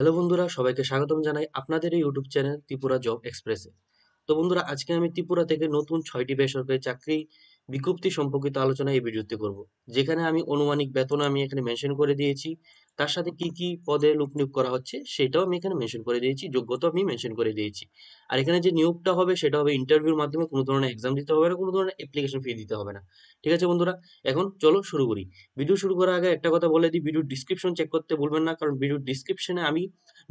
Hello বন্ধুরা, সবাইকে স্বাগতম জানাই আপনাদের এই ইউটিউব চ্যানেল ত্রিপুরা জব এক্সপ্রেসে। তো বন্ধুরা, আজকে আমি ত্রিপুরা থেকে নতুন 6টি বেসরকারি চাকরি বিজ্ঞপ্তি সম্পর্কিত আলোচনা এই ভিডিওতে করব। যেখানে আমি অনুমানিক বেতন আমি এখানে মেনশন করে দিয়েছি। তার সাথে কি কি পদে লোক নিয়োগ করা হচ্ছে সেটাও আমি এখানে মেনশন করে দিয়েছি, যোগ্যতা আমি মেনশন করে দিয়েছি। আর এখানে যে নিয়োগটা হবে সেটা হবে ইন্টারভিউর মাধ্যমে, কোনো ধরনের এক্সাম দিতে হবে না, কোনো ধরনের অ্যাপ্লিকেশন ফি দিতে হবে না। ঠিক আছে বন্ধুরা, এখন চলো শুরু করি। ভিডিও শুরু করার আগে একটা কথা বলে দিই, ভিডিওর ডিসক্রিপশন চেক করতে ভুলবেন না, কারণ ভিডিওর ডিসক্রিপশনে আমি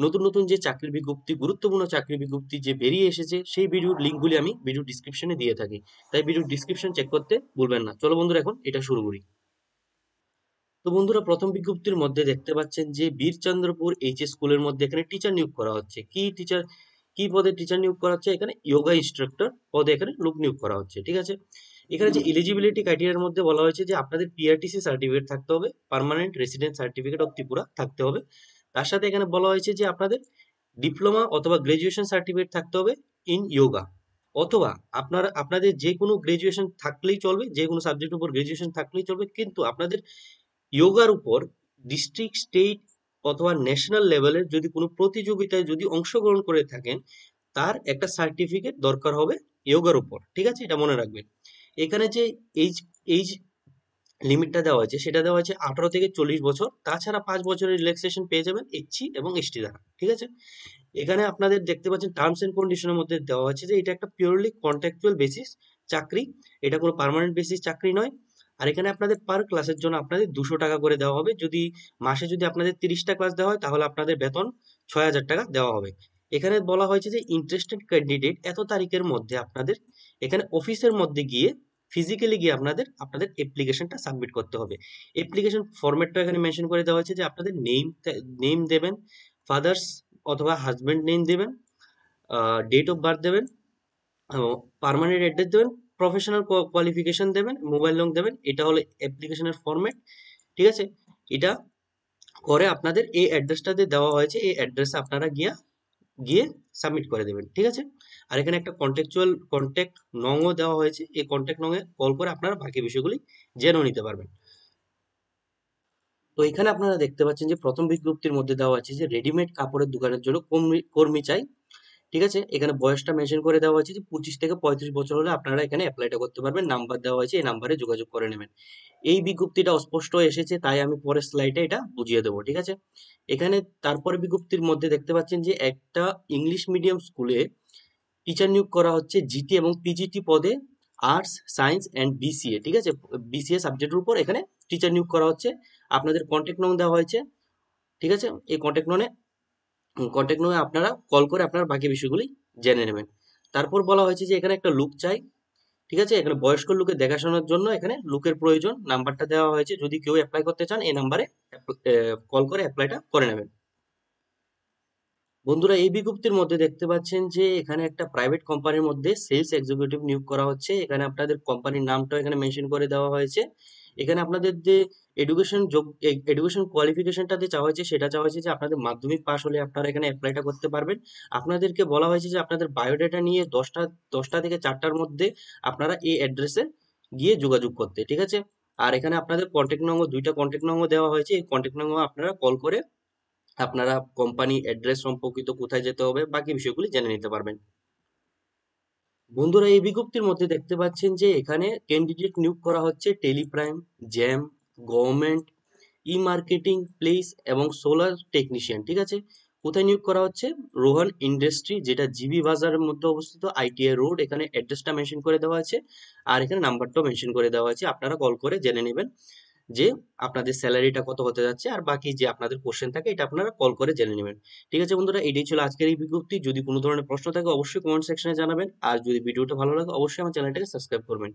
নতুন নতুন যে চাকরির বিজ্ঞপ্তি, গুরুত্বপূর্ণ চাকরির বিজ্ঞপ্তি যে বেরিয়ে এসেছে সেই ভিডিওর লিঙ্কগুলি আমি ভিডিও ডিসক্রিপশনে দিয়ে থাকি। তাই ভিডিওর ডিসক্রিপশন চেক করতে ভুলবেন না। চলো বন্ধুরা, এখন এটা শুরু করি। তো বন্ধুরা, প্রথম বিজ্ঞপ্তির মধ্যে দেখতে পাচ্ছেন যে বীরচন্দ্রপুর এইচএস স্কুলের মধ্যে এখানে টিচার নিয়োগ করা হচ্ছে। কি পদে টিচার নিয়োগ করা হচ্ছে? এখানে যোগা ইনস্ট্রাক্টর পদে এখানে লোক নিয়োগ করা হচ্ছে। ঠিক আছে, এখানে যে এলিজিবিলিটি ক্রাইটেরিয়ার মধ্যে বলা হয়েছে যে আপনাদের পিআরটিসি সার্টিফিকেট থাকতে হবে, permanent resident certificate of Tripura থাকতে হবে। তার সাথে এখানে বলা হয়েছে যে আপনাদের ডিপ্লোমা অথবা গ্রাজুয়েশন সার্টিফিকেট থাকতে হবে ইন যোগা, অথবা আপনাদের যে কোনো গ্রাজুয়েশন থাকলেই চলবে, যে কোনো সাবজেক্টের উপর গ্রাজুয়েশন থাকলেই চলবে, কিন্তু আপনাদের যোগার উপর ডিস্ট্রিক্ট, স্টেট অথবা ন্যাশনাল লেভেলের যদি কোনো প্রতিযোগিতায় যদি অংশগ্রহণ করে থাকেন, তার একটা সার্টিফিকেট দরকার হবে যোগার উপর। ঠিক আছে, এটা মনে রাখবেন। এখানে যে এইজ এইজ লিমিটটা দেওয়া হয়েছে সেটা দেওয়া হয়েছে 18 থেকে 40 বছর। তাছাড়া 5 বছরের রিল্যাক্সেশন পেয়ে যাবেন এসসি এবং এসটি দ্বারা। ঠিক আছে, এখানে আপনাদের দেখতে পাচ্ছেন টার্মস এন্ড কন্ডিশনের মধ্যে দেওয়া আছে যে এটা একটা পিওরলি কন্ট্রাকচুয়াল বেসিস চাকরি, এটা কোনো পার্মানেন্ট বেসিস চাকরি নয়। আর এখানে আপনাদের পার ক্লাসের জন্য আপনাদের 200 টাকা করে দেওয়া হবে। যদি মাসে যদি আপনাদের 30টা ক্লাস দেওয়া হয় তাহলে আপনাদের বেতন 6,000 টাকা দেওয়া হবে। এখানে বলা হয়েছে যে ইন্টারেস্টেড ক্যান্ডিডেট এত তারিখের মধ্যে আপনাদের এখানে অফিসের মধ্যে গিয়ে ফিজিক্যালি গিয়ে আপনাদের অ্যাপ্লিকেশনটা সাবমিট করতে হবে। অ্যাপ্লিকেশন ফরম্যাটটা এখানে মেনশন করে দেওয়া হয়েছে যে আপনাদের নেম দেবেন, ফাদার্স অথবা হাজবেন্ড নেম দেবেন, ডেট অফ বার্থ দেবেন, পার্মানেন্ট অ্যাড্রেস দেবেন, প্রফেশনাল কোয়ালিফিকেশন দেবেন, মোবাইল নং দেবেন। এটা হলো অ্যাপ্লিকেশনের ফরম্যাট। ঠিক আছে, এটা করে আপনাদের এই অ্যাড্রেসটাতে দেওয়া হয়েছে, এই অ্যাড্রেসে আপনারা গিয়ে সাবমিট করে দেবেন। ঠিক আছে, আর এখানে একটা কন্ট্যাক্ট নংও দেওয়া হয়েছে। এই কন্ট্যাক্ট নংয়ে কল করে আপনারা বাকি বিষয়গুলি জেনে নিতে পারবেন। তো এখানে আপনারা দেখতে পাচ্ছেন যে প্রথম বিজ্ঞপ্তির মধ্যে দেওয়া আছে যে রেডিমেড কাপড়ের দোকানের জন্য কর্মী চাই। ঠিক আছে, এখানে বয়সটা মেনশন করে দেওয়া হয়েছে যে 25 থেকে 35 বছর হলে আপনারা এখানে অ্যাপ্লাইটা করতে পারবেন। নাম্বার দেওয়া হয়েছে, এই নাম্বারে যোগাযোগ করে নেবেন। এই বিজ্ঞপ্তিটা অস্পষ্ট এসেছে, তাই আমি পরের স্লাইডে এটা বুঝিয়ে দেবো। ঠিক আছে, এখানে তারপরে বিজ্ঞপ্তির মধ্যে দেখতে পাচ্ছেন যে একটা ইংলিশ মিডিয়াম স্কুলে টিচার নিয়োগ করা হচ্ছে জিটি এবং পিজিটি পদে, আর্টস, সায়েন্স অ্যান্ড বিসিএ। ঠিক আছে, বিসিএ সাবজেক্টের উপর এখানে টিচার নিয়োগ করা হচ্ছে। আপনাদের কন্ট্যাক্ট নং দেওয়া হয়েছে। ঠিক আছে, এই কন্ট্যাক্ট নং আপনারা কল করে আপনার বাকি বিষয়গুলি জেনে নেবেন। তারপর বলা হয়েছে যে এখানে একটা লুক চাই। ঠিক আছে, এখানে বয়স্ক লোকের দেখাশোনার জন্য এখানে লুকের প্রয়োজন। নাম্বারটা দেওয়া হয়েছে, যদি কেউ অ্যাপ্লাই করতে চান এই নাম্বারে কল করে অ্যাপ্লাইটা করে নেবেন। বন্ধুরা, এই বিজ্ঞপ্তির মধ্যে দেখতে পাচ্ছেন যে এখানে একটা প্রাইভেট কোম্পানির মধ্যে সেলস এক্সিকিউটিভ নিয়োগ করা হচ্ছে। এখানে আপনাদের কোম্পানির নামটা এখানে মেনশন করে দেওয়া হয়েছে। এখানে আপনাদের যে এডুকেশন কোয়ালিফিকেশনটাতে চাওয়া হয়েছে সেটা চাওয়া হয়েছে যে আপনাদের মাধ্যমিক পাস হলে আপনারা এখানে অ্যাপ্লাইটা করতে পারবেন। আপনাদেরকে বলা হয়েছে যে আপনাদের বায়োডাটা নিয়ে 10টা থেকে 4টার মধ্যে আপনারা এই অ্যাড্রেসে গিয়ে যোগাযোগ করতে। ঠিক আছে, আর এখানে আপনাদের কন্ট্যাক্ট নম্বর, 2টা কন্ট্যাক্ট নম্বর দেওয়া হয়েছে। এই কন্ট্যাক্ট নম্বর আপনারা কল করে আপনারা কোম্পানি অ্যাড্রেস সম্পর্কিত কোথায় যেতে হবে বাকি বিষয়গুলি জেনে নিতে পারবেন। বন্ধুরা, এই বিজ্ঞপ্তির মধ্যে দেখতে পাচ্ছেন যে এখানে ক্যান্ডিডেট নিয়োগ করা হচ্ছে টেলিপ্রাইম, জ্যাম, গভর্নমেন্ট, ই মার্কেটিং প্লেস এবং সোলার টেকনিশিয়ান। ঠিক আছে, কোথায় নিয়োগ করা হচ্ছে? রোহান ইন্ডাস্ট্রি, যেটা জিবি বাজারের মধ্যে অবস্থিত, আইটিআই রোড। এখানে অ্যাড্রেসটা মেনশন করে দেওয়া আছে, আর এখানে নাম্বারটাও মেনশন করে দেওয়া আছে। আপনারা কল করে জেনে নেবেন যে আপনাদের স্যালারিটা কত হতে যাচ্ছে, আর বাকি যে আপনাদের কোশ্চেন থাকে এটা আপনারা কল করে জেনে নেবেন। ঠিক আছে বন্ধুরা, এটাই ছিল আজকের এই বিজ্ঞপ্তি। যদি কোনো ধরনের প্রশ্ন থাকে অবশ্যই কমেন্ট সেকশনে জানাবেন, আর যদি ভিডিওটা ভালো লাগে অবশ্যই আমার চ্যানেলটাকে সাবস্ক্রাইব করবেন।